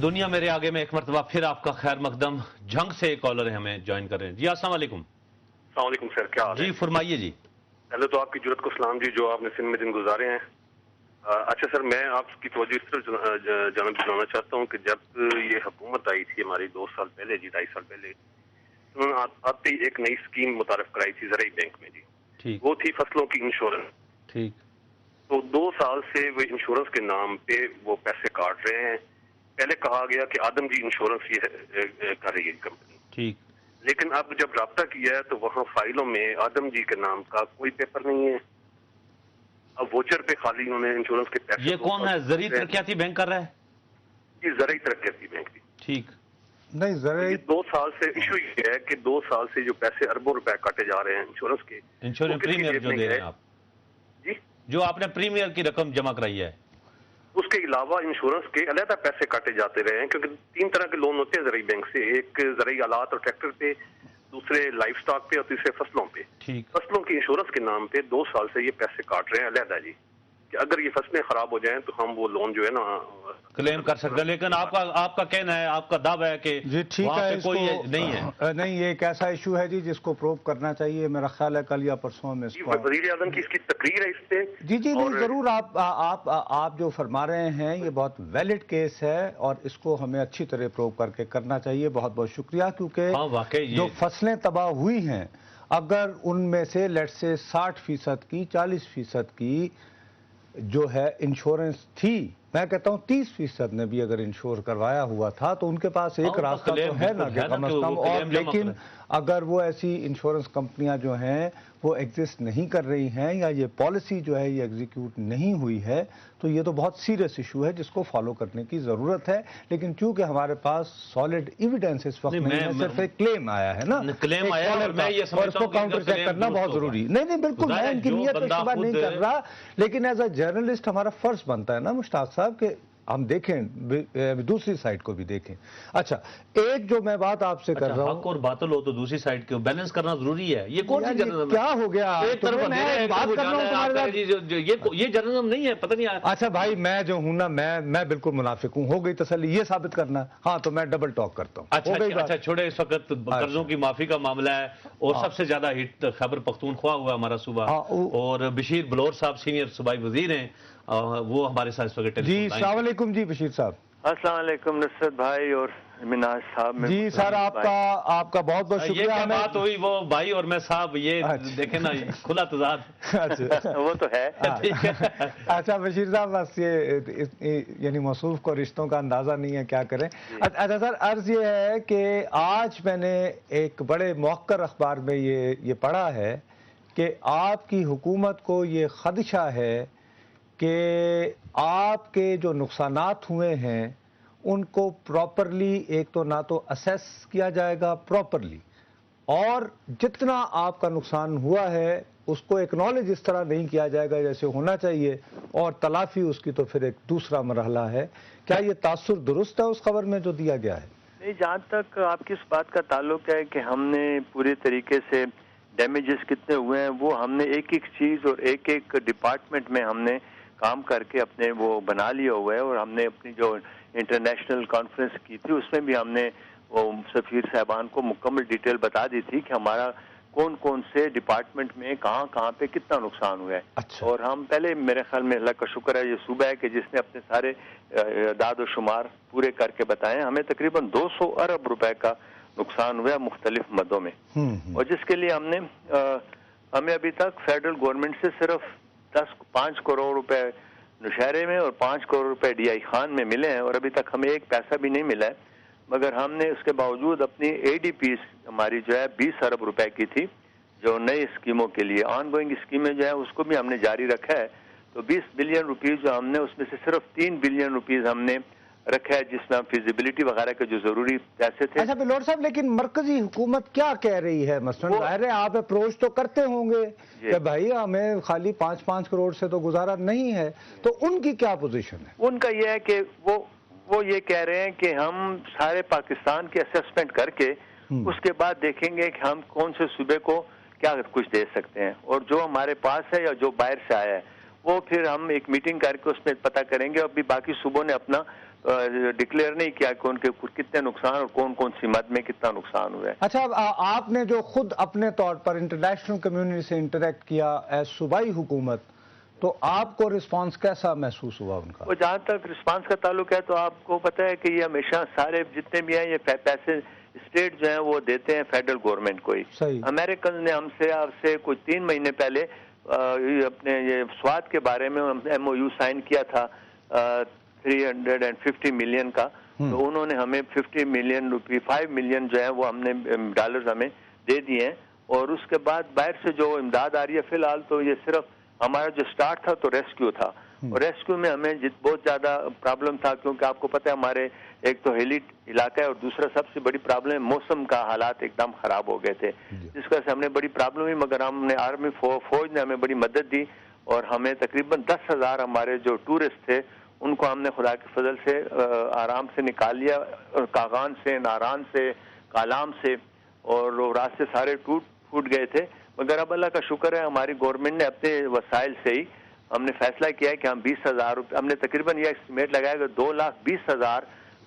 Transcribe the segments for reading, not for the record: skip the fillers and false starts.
دنیا میرے آگے میں ایک مرتبہ پھر آپ کا خیر مقدم. جھنگ سے ایک کالر ہے ہمیں جوائن کر رہے ہیں. جی السلام علیکم. السلام علیکم سر, کیا حال ہے؟ جی فرمائیے. جی پہلے تو آپ کی جرات کو سلام جی, جو آپ نے سندھ میں دن گزارے ہیں. اچھا سر, میں آپ کی توجہ اس طرح جانب دلانا چاہتا ہوں کہ جب یہ حکومت آئی تھی ہماری 2 سال پہلے, 2.5 سال پہلے, انہوں نے آتے ہی ایک نئی اسکیم متعارف کرائی تھی زرعی بینک میں. جی وہ تھی فصلوں کی انشورنس. ٹھیک. تو 2 سال سے وہ انشورنس کے نام پہ وہ پیسے کاٹ رہے ہیں. پہلے کہا گیا کہ آدم جی انشورنس یہ کر رہی ہے کمپنی. ٹھیک. لیکن اب جب رابطہ کیا ہے تو وہاں فائلوں میں آدم جی کے نام کا کوئی پیپر نہیں ہے. اب ووچر پہ خالی انہوں نے انشورنس کے پیسے. یہ کون ہے؟ زرعی ترقیاتی بینک کر رہا ہے؟ جی زرعی ترقیاتی بینک. ٹھیک. نہیں زرعی 2 سال سے ایشو یہ ہے کہ 2 سال سے جو پیسے اربوں روپے کاٹے جا رہے ہیں انشورنس کے. انشورنس پریمیئر جو دے رہے ہیں آپ, جی جو آپ نے پریمیئر کی رقم جمع کرائی ہے, اس کے علاوہ انشورنس کے علیحدہ پیسے کاٹے جاتے رہے ہیں. کیونکہ 3 طرح کے لون ہوتے ہیں زرعی بینک سے, ایک زرعی آلات اور ٹریکٹر پہ, دوسرے لائف سٹاک پہ, اور تیسرے فصلوں پہ. فصلوں کی انشورنس کے نام پہ 2 سال سے یہ پیسے کاٹ رہے ہیں علیحدہ. جی کہ اگر یہ فصلیں خراب ہو جائیں تو ہم وہ لون جو ہے نا کلیم کر سکتے ہیں. لیکن آپ کا کہنا ہے, آپ کا دعویٰ ہے کہ جی ٹھیک ہے, کوئی نہیں ہے. نہیں, یہ ایک ایسا ایشو ہے جی جس کو پروو کرنا چاہیے. میرا خیال ہے کل یا پرسوں میں اس کو وزیر اعظم کی اس کی تقریر ہے اس پہ. جی نہیں ضرور. آپ جو فرما رہے ہیں یہ بہت ویلڈ کیس ہے اور اس کو ہمیں اچھی طرح پروو کر کے کرنا چاہیے. بہت بہت شکریہ. کیونکہ جو فصلیں تباہ ہوئی ہیں, اگر ان میں سے لیٹ سے 60% کی 40% کی جو ہے انشورنس تھی, میں کہتا ہوں 30% نے بھی اگر انشور کروایا ہوا تھا تو ان کے پاس ایک راستہ تو ہے نا کہ کم از کم. اور لیکن اگر وہ ایسی انشورنس کمپنیاں جو ہیں وہ ایگزسٹ نہیں کر رہی ہیں یا یہ پالیسی جو ہے یہ ایگزیکیوٹ نہیں ہوئی ہے تو یہ تو بہت سیریس ایشو ہے جس کو فالو کرنے کی ضرورت ہے. لیکن چونکہ ہمارے پاس سالڈ ایویڈنس اس وقت نہیں ہے, صرف ایک کلیم آیا ہے نا, کلیم آیا اور اس کو کاؤنٹر چیک کرنا بہت ضروری. نہیں بالکل, میں ان کی نیت پہ شبہ نہیں کر رہا, لیکن ایز اے جرنلسٹ ہمارا فرض بنتا ہے نا مشتاق صاحب کہ ہم دیکھیں دوسری سائٹ کو بھی دیکھیں. اچھا, ایک جو میں بات آپ سے کر رہا ہوں, حق اور باطل ہو تو دوسری سائٹ کو بیلنس کرنا ضروری ہے. یہ کون سی جرنلزم کیا ہو گیا؟ ایک طرف بات کر رہا ہوں, یہ جرنلزم نہیں ہے, پتہ نہیں. اچھا بھائی, میں جو ہوں نا میں بالکل منافق ہوں. ہو گئی تسلی یہ ثابت کرنا. ہاں تو میں ڈبل ٹاک کرتا ہوں. اچھا چھوڑے, اس وقت قرضوں کی معافی کا معاملہ ہے اور سب سے زیادہ ہٹ خیبر پختونخوا ہوا ہمارا صوبہ, اور بشیر بلور صاحب سینئر صوبائی وزیر ہیں, وہ ہمارے ساتھ اس وقت. جی السلام علیکم. جی بشیر صاحب. السلام علیکم نصرت بھائی اور مناج صاحب. جی سر, آپ کا بہت بہت شکریہ. یہ بات ہوئی وہ بھائی اور میں صاحب, یہ دیکھیں نا کھلا تضاد. وہ تو ہے. اچھا بشیر صاحب, بس یہ یعنی موصوف کو رشتوں کا اندازہ نہیں ہے, کیا کریں. اچھا سر, عرض یہ ہے کہ آج میں نے ایک بڑے موقر اخبار میں یہ پڑھا ہے کہ آپ کی حکومت کو یہ خدشہ ہے کہ آپ کے جو نقصانات ہوئے ہیں ان کو پراپرلی ایک تو نہ تو اسیس کیا جائے گا پراپرلی, اور جتنا آپ کا نقصان ہوا ہے اس کو ایکنالج اس طرح نہیں کیا جائے گا جیسے ہونا چاہیے, اور تلافی اس کی تو پھر ایک دوسرا مرحلہ ہے. کیا یہ تاثر درست ہے اس خبر میں جو دیا گیا ہے؟ نہیں, جہاں تک آپ کی اس بات کا تعلق ہے کہ ہم نے پوری طریقے سے ڈیمیجز کتنے ہوئے ہیں وہ ہم نے ایک ایک چیز اور ایک ایک ڈپارٹمنٹ میں ہم نے کام کر کے اپنے وہ بنا لیا ہوا ہے. اور ہم نے اپنی جو انٹرنیشنل کانفرنس کی تھی اس میں بھی ہم نے وہ سفیر صاحبان کو مکمل ڈیٹیل بتا دی تھی کہ ہمارا کون کون سے ڈپارٹمنٹ میں کہاں پہ کتنا نقصان ہوا ہے. اور ہم پہلے, میرے خیال میں اللہ کا شکر ہے, یہ صوبہ ہے کہ جس نے اپنے سارے اعداد و شمار پورے کر کے بتائے. ہمیں تقریباً 200 ارب روپے کا نقصان ہوا ہے مختلف مدوں میں, اور جس کے لیے ہمیں ابھی تک فیڈرل گورنمنٹ سے صرف 5 کروڑ روپے نوشہرے میں اور 5 کروڑ روپے ڈی آئی خان میں ملے ہیں, اور ابھی تک ہمیں ایک پیسہ بھی نہیں ملا ہے. مگر ہم نے اس کے باوجود اپنی اے ڈی پیز ہماری جو ہے 20 ارب روپے کی تھی جو نئی اسکیموں کے لیے آن گوئنگ اسکیمیں جو ہے اس کو بھی ہم نے جاری رکھا ہے. تو 20 بلین روپیز جو ہم نے, اس میں سے صرف 3 بلین روپیز ہم نے رکھا ہے جس میں فیزیبلٹی وغیرہ کے جو ضروری پیسے تھے. اچھا بلور صاحب, لیکن مرکزی حکومت کیا کہہ رہی ہے؟ مثلا ظاہر ہے آپ اپروچ تو کرتے ہوں گے کہ بھائی ہمیں خالی 5 کروڑ سے تو گزارا نہیں ہے, تو ان کی کیا پوزیشن ہے؟ ان کا یہ ہے کہ وہ یہ کہہ رہے ہیں کہ ہم سارے پاکستان کی اسیسمنٹ کر کے اس کے بعد دیکھیں گے کہ ہم کون سے صوبے کو کیا کچھ دے سکتے ہیں, اور جو ہمارے پاس ہے یا جو باہر سے آیا ہے وہ پھر ہم ایک میٹنگ کر کے اس میں پتہ کریں گے. ابھی باقی صوبوں نے اپنا ڈکلیئر نہیں کیا کہ ان کے کتنے نقصان اور کون کون سی مد میں کتنا نقصان ہوا ہے۔ اچھا، آپ نے جو خود اپنے طور پر انٹرنیشنل کمیونٹی سے انٹریکٹ کیا ایز صوبائی حکومت، تو آپ کو رسپانس کیسا محسوس ہوا ان کا؟ وہ جہاں تک رسپانس کا تعلق ہے تو آپ کو پتہ ہے کہ یہ ہمیشہ سارے جتنے بھی ہیں یہ پیسے اسٹیٹ جو ہیں وہ دیتے ہیں فیڈرل گورنمنٹ کو ہی۔ امریکن نے ہم سے آپ سے کچھ 3 مہینے پہلے اپنے یہ سوات کے بارے میں ایم او یو سائن کیا تھا 350 ملین کا، تو انہوں نے ہمیں 50 ملین روپی 5 ملین جو ہے وہ ہم نے ڈالرز ہمیں دے دیے ہیں، اور اس کے بعد باہر سے جو امداد آ رہی ہے فی الحال تو یہ صرف ہمارا جو سٹارٹ تھا تو ریسکیو تھا، اور ریسکیو میں ہمیں بہت زیادہ پرابلم تھا، کیونکہ آپ کو پتہ ہے ہمارے ایک تو ہیلی علاقہ ہے، اور دوسرا سب سے بڑی پرابلم ہے موسم کا حالات ایک دم خراب ہو گئے تھے، جس وجہ سے ہم نے بڑی پرابلم ہوئی، مگر ہم نے آرمی فوج نے ہمیں بڑی مدد دی، اور ہمیں تقریباً 10,000 ہمارے جو ٹورسٹ تھے ان کو ہم نے خدا کے فضل سے آرام سے نکال لیا، کاغان سے، ناران سے، کالام سے، اور راستے سارے ٹوٹ گئے تھے، مگر اب اللہ کا شکر ہے ہماری گورنمنٹ نے اپنے وسائل سے ہی ہم نے فیصلہ کیا ہے کہ ہم 20,000 روپے، ہم نے تقریباً یہ ایسٹیمیٹ لگایا کہ 2,20,000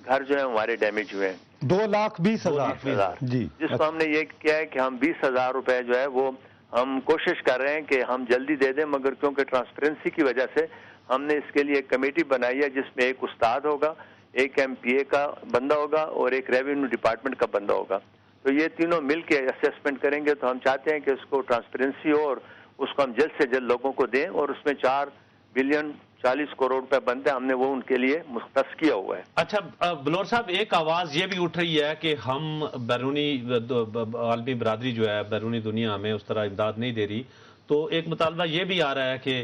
گھر جو ہیں ہمارے ڈیمیج ہوئے ہیں، 2,20,000 جی، جس کو ہم نے یہ کیا ہے کہ ہم 20,000 روپے جو ہے وہ ہم کوشش کر رہے ہیں کہ ہم جلدی دے دیں، مگر کیونکہ ٹرانسپیرنسی کی وجہ سے ہم نے اس کے لیے ایک کمیٹی بنائی ہے جس میں ایک استاد ہوگا، ایک ایم پی اے کا بندہ ہوگا اور ایک ریونیو ڈپارٹمنٹ کا بندہ ہوگا، تو یہ تینوں مل کے اسیسمنٹ کریں گے، تو ہم چاہتے ہیں کہ اس کو ٹرانسپیرنسی ہو اور اس کو ہم جلد سے جلد لوگوں کو دیں، اور اس میں 4 بلین 40 کروڑ روپے بنتے ہیں، ہم نے وہ ان کے لیے مختص کیا ہوا ہے۔ اچھا بلور صاحب، ایک آواز یہ بھی اٹھ رہی ہے کہ ہم بیرونی عالمی برادری جو ہے بیرونی دنیا ہمیں اس طرح امداد نہیں دے رہی، تو ایک مطالبہ یہ بھی آ رہا ہے کہ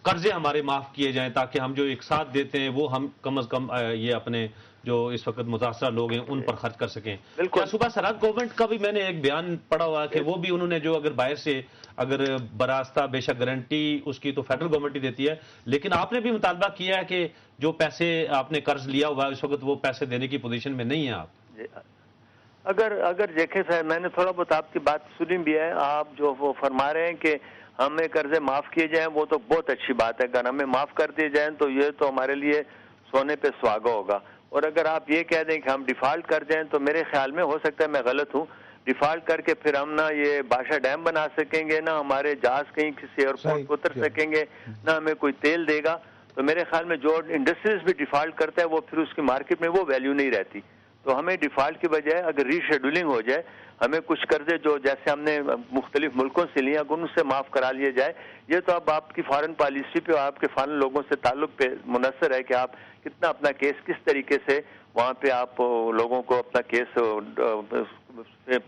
قرضے ہمارے معاف کیے جائیں تاکہ ہم جو ایک ساتھ دیتے ہیں وہ ہم کم از کم یہ اپنے جو اس وقت متاثرہ لوگ ہیں ان پر خرچ کر سکیں۔ کیا صوبہ سرحد گورنمنٹ کا بھی میں نے ایک بیان پڑھا ہوا کہ وہ بھی انہوں نے جو اگر باہر سے اگر براستہ بے شک گارنٹی اس کی تو فیڈرل گورنمنٹ ہی دیتی ہے، لیکن آپ نے بھی مطالبہ کیا ہے کہ جو پیسے آپ نے قرض لیا ہوا ہے اس وقت وہ پیسے دینے کی پوزیشن میں نہیں ہیں آپ؟ اگر دیکھیں صاحب، میں نے تھوڑا بہت آپ کی بات سنی بھی ہے، آپ جو وہ فرما رہے ہیں کہ ہمیں قرضے معاف کیے جائیں، وہ تو بہت اچھی بات ہے، اگر ہمیں معاف کر دیے جائیں تو یہ تو ہمارے لیے سونے پہ سہاگا ہوگا، اور اگر آپ یہ کہہ دیں کہ ہم ڈیفالٹ کر جائیں تو میرے خیال میں ہو سکتا ہے میں غلط ہوں، ڈیفالٹ کر کے پھر ہم نہ یہ بادشاہ ڈیم بنا سکیں گے، نہ ہمارے جہاز کہیں کسی ایئرپورٹ کو اتر سکیں گے، نہ ہمیں کوئی تیل دے گا، تو میرے خیال میں جو انڈسٹریز بھی ڈیفالٹ کرتا ہے وہ پھر اس کی مارکیٹ میں وہ ویلیو نہیں رہتی، تو ہمیں ڈیفالٹ کی بجائے اگر ری شیڈولنگ ہو جائے، ہمیں کچھ قرضے جو جیسے ہم نے مختلف ملکوں سے لیے ان سے معاف کرا لیے جائے، یہ تو اب آپ کی فارن پالیسی پہ اور آپ کے فارن لوگوں سے تعلق پہ منحصر ہے کہ آپ کتنا اپنا کیس کس طریقے سے وہاں پہ آپ لوگوں کو اپنا کیس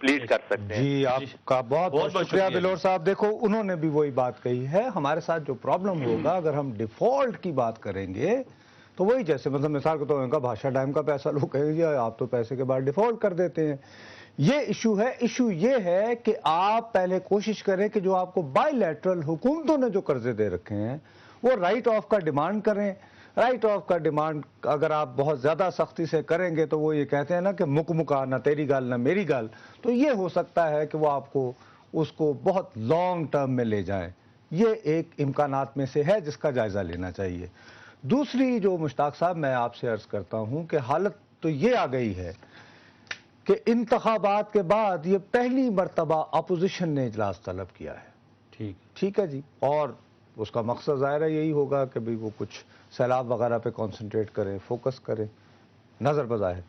پلیڈ کر سکتے ہیں۔ جی، آپ کا بہت بہت شکریہ بلور صاحب۔ دیکھو انہوں نے بھی وہی بات کہی ہے، ہمارے ساتھ جو پرابلم ہوگا اگر ہم ڈیفالٹ کی بات کریں گے تو وہی جیسے مطلب مثال کے طور پر بادشاہ ڈیم کا پیسہ لوگ کہیں گے آپ تو پیسے کے بعد ڈیفالٹ کر دیتے ہیں، یہ ایشو ہے۔ ایشو یہ ہے کہ آپ پہلے کوشش کریں کہ جو آپ کو بائی لیٹرل حکومتوں نے جو قرضے دے رکھے ہیں وہ رائٹ آف کا ڈیمانڈ کریں۔ رائٹ آف کا ڈیمانڈ اگر آپ بہت زیادہ سختی سے کریں گے تو وہ یہ کہتے ہیں نا کہ مکا نہ تیری گال نہ میری گال، تو یہ ہو سکتا ہے کہ وہ آپ کو اس کو بہت لانگ ٹرم میں لے جائیں، یہ ایک امکانات میں سے ہے جس کا جائزہ لینا چاہیے۔ دوسری جو مشتاق صاحب میں آپ سے عرض کرتا ہوں کہ حالت تو یہ آ گئی ہے کہ انتخابات کے بعد یہ پہلی مرتبہ اپوزیشن نے اجلاس طلب کیا ہے، ٹھیک ہے جی، اور اس کا مقصد ظاہر ہے یہی ہوگا کہ بھی وہ کچھ سیلاب وغیرہ پہ کانسنٹریٹ کریں، فوکس کریں، نظر بظاہر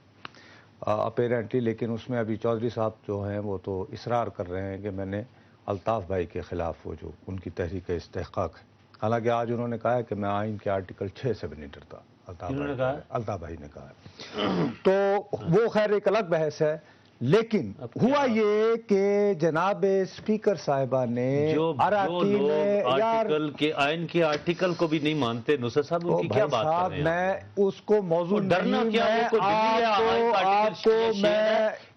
اپیرنٹلی، لیکن اس میں ابھی چودھری صاحب جو ہیں وہ تو اصرار کر رہے ہیں کہ میں نے الطاف بھائی کے خلاف وہ جو ان کی تحریک استحقاق ہے، حالانکہ آج انہوں نے کہا ہے کہ میں آئین کے آرٹیکل 6 سے بھی نہیں ڈرتا، الطاف بھائی نے کہا ہے، تو وہ خیر ایک الگ بحث ہے، لیکن ہوا یہ کہ جناب اسپیکر صاحبہ نے آرٹیکل کے آئین کے آرٹیکل کو بھی نہیں مانتے، نصرت صاحب ان کی کیا بات کر رہے ہیں؟ میں اس کو موضوع ڈرنا کیا،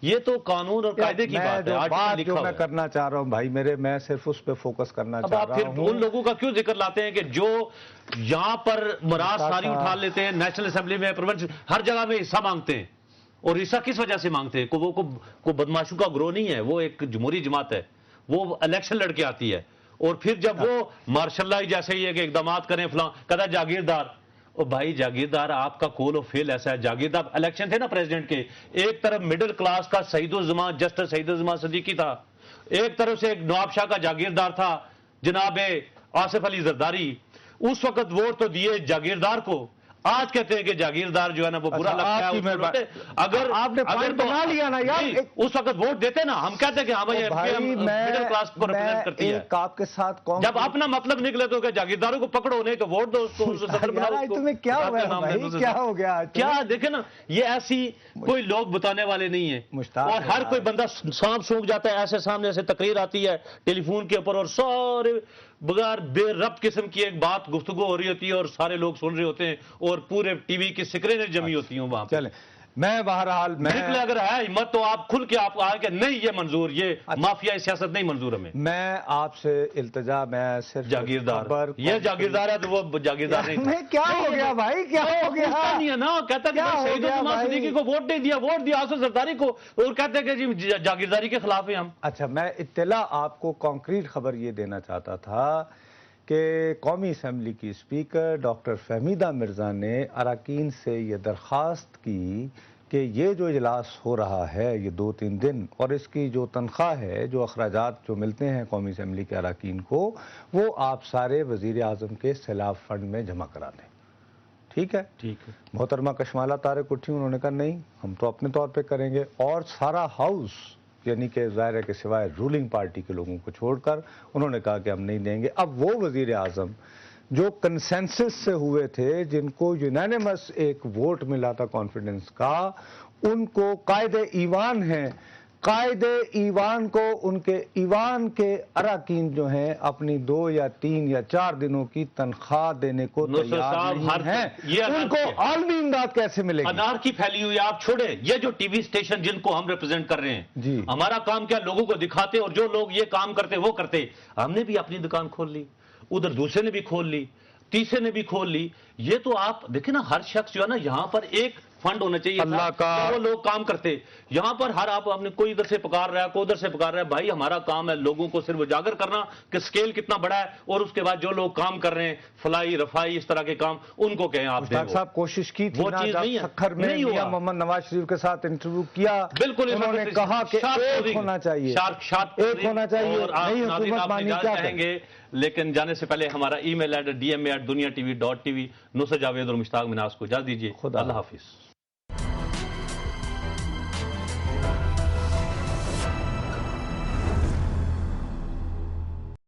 یہ تو قانون اور قاعدے کی بات ہے، جو میں کرنا چاہ رہا ہوں بھائی میرے، میں صرف اس پہ فوکس کرنا چاہ رہا ہوں۔ اب آپ پھر ان لوگوں کا کیوں ذکر لاتے ہیں کہ جو یہاں پر مراد ساری اٹھا لیتے ہیں، نیشنل اسمبلی میں ہر جگہ میں حصہ مانگتے ہیں، اور حصہ کس وجہ سے مانگتے ہیں؟ وہ بدماشوں کا گروہ نہیں ہے، وہ ایک جمہوری جماعت ہے، وہ الیکشن لڑ کے آتی ہے، اور پھر جب وہ مارشل لاء جیسے ہی ایک اقدامات کریں فلاں کہتا ہے جاگیردار، اور بھائی جاگیردار آپ کا کول و فیل ایسا ہے. جاگیردار الیکشن تھے نا پریزیڈنٹ کے, ایک طرف مڈل کلاس کا سعید الزمان جسٹس سعید الزمان صدیقی تھا, ایک طرف سے ایک نواب شاہ کا جاگیردار تھا جناب آصف علی زرداری. اس وقت ووٹ تو دیے جاگیردار کو, آج کہتے ہیں کہ جاگیردار جو ہے نا وہ برا لگتا ہے. اگر آپ نے بنا لیا نا یار, اس وقت ووٹ دیتے نا, ہم کہتے ہیں کہ ہاں بھائی مڈل کلاس کو ریپرزینٹ کرتی ہے. آپ کے ساتھ جب اپنا مطلب نکلے تو کہ جاگیرداروں کو پکڑو نہیں تو ووٹ دو, تمہیں کیا ہو گیا, کیا دیکھیں نا, یہ ایسی کوئی لوگ بتانے والے نہیں ہیں. اور ہر کوئی بندہ سانپ سونکھ جاتا ہے, ایسے سامنے ایسے تقریر آتی ہے ٹیلی فون کے اوپر اور سارے بغیر بے ربط قسم کی ایک بات گفتگو ہو رہی ہوتی ہے اور سارے لوگ سن رہے ہوتے ہیں اور پورے ٹی وی کی سکرینیں جمی ہوتی ہیں وہاں. چلیں میں بہرحال نکلے اگر ہے ہمت تو آپ کھل کے آپ آئے کہ نہیں یہ منظور, یہ مافیائی سیاست نہیں منظور ہمیں. میں آپ سے التجا, میں صرف جاگیردار, یہ جاگیردار ہے تو وہ جاگیردار نہیں. کیا ہو گیا بھائی, کیا ہو گیا نہیں ہے نا, کہتا کہ سعید الزمان صدیقی کو ووٹ نہیں دیا, ووٹ دیا آصف زرداری کو, اور کہتے ہیں کہ جی جاگیرداری کے خلاف ہیں ہم. اچھا میں اطلاع آپ کو کانکریٹ خبر یہ دینا چاہتا تھا کہ قومی اسمبلی کی اسپیکر ڈاکٹر فہمیدہ مرزا نے اراکین سے یہ درخواست کی کہ یہ جو اجلاس ہو رہا ہے یہ 2-3 دن, اور اس کی جو تنخواہ ہے, جو اخراجات جو ملتے ہیں قومی اسمبلی کے اراکین کو, وہ آپ سارے وزیر اعظم کے سیلاب فنڈ میں جمع کرا دیں. ٹھیک ہے, ٹھیک ہے. محترمہ کشمالہ طارق اٹھی, انہوں نے کہا نہیں ہم تو اپنے طور پہ کریں گے, اور سارا ہاؤس یعنی کہ ظاہر ہے کہ سوائے رولنگ پارٹی کے لوگوں کو چھوڑ کر انہوں نے کہا کہ ہم نہیں دیں گے. اب وہ وزیر اعظم جو کنسنسس سے ہوئے تھے, جن کو یونینیمس ایک ووٹ ملا تھا کانفیڈنس کا, ان کو قائد ایوان ہیں, قائد ایوان کو ان کے ایوان کے اراکین جو ہیں اپنی 2 یا 3 یا 4 دنوں کی تنخواہ دینے کو تیار نہیں ہیں. ان کو عالمی امداد کیسے ملے گی؟ انارکی پھیلی ہوئی, آپ چھوڑے یہ جو ٹی وی اسٹیشن جن کو ہم ریپرزینٹ کر رہے ہیں, جی ہمارا کام کیا لوگوں کو دکھاتے, اور جو لوگ یہ کام کرتے وہ کرتے. ہم نے بھی اپنی دکان کھول لی, ادھر دوسرے نے بھی کھول لی, تیسرے نے بھی کھول لی. یہ تو آپ دیکھیں نا, ہر شخص جو ہے نا یہاں پر ایک فنڈ ہونا چاہیے اللہ کا, وہ لوگ کام کرتے. یہاں پر ہر آپ نے کوئی ادھر سے پکار رہا ہے, کوئی ادھر سے پکار رہا ہے. بھائی ہمارا کام ہے لوگوں کو صرف اجاگر کرنا کہ سکیل کتنا بڑا ہے, اور اس کے بعد جو لوگ کام کر رہے ہیں فلائی رفائی اس طرح کے کام, ان کو کہیں آپ دیں. صاحب کوشش کی تھی, وہ چیز نہیں ہے, سکھر میں میاں محمد نواز شریف کے ساتھ انٹرویو کیا, بالکل انہوں نے کہا کہ ایک ہونا چاہیے, ایک ہونا چاہیے, نئی حکومت مانی کیا کہیں گے. لیکن جانے سے پہلے ہمارا ای میل ایڈریس dma@duniatv.tv. نصرت جاوید اور مشتاق مناز کو اجازت دیجیے. اللہ حافظ.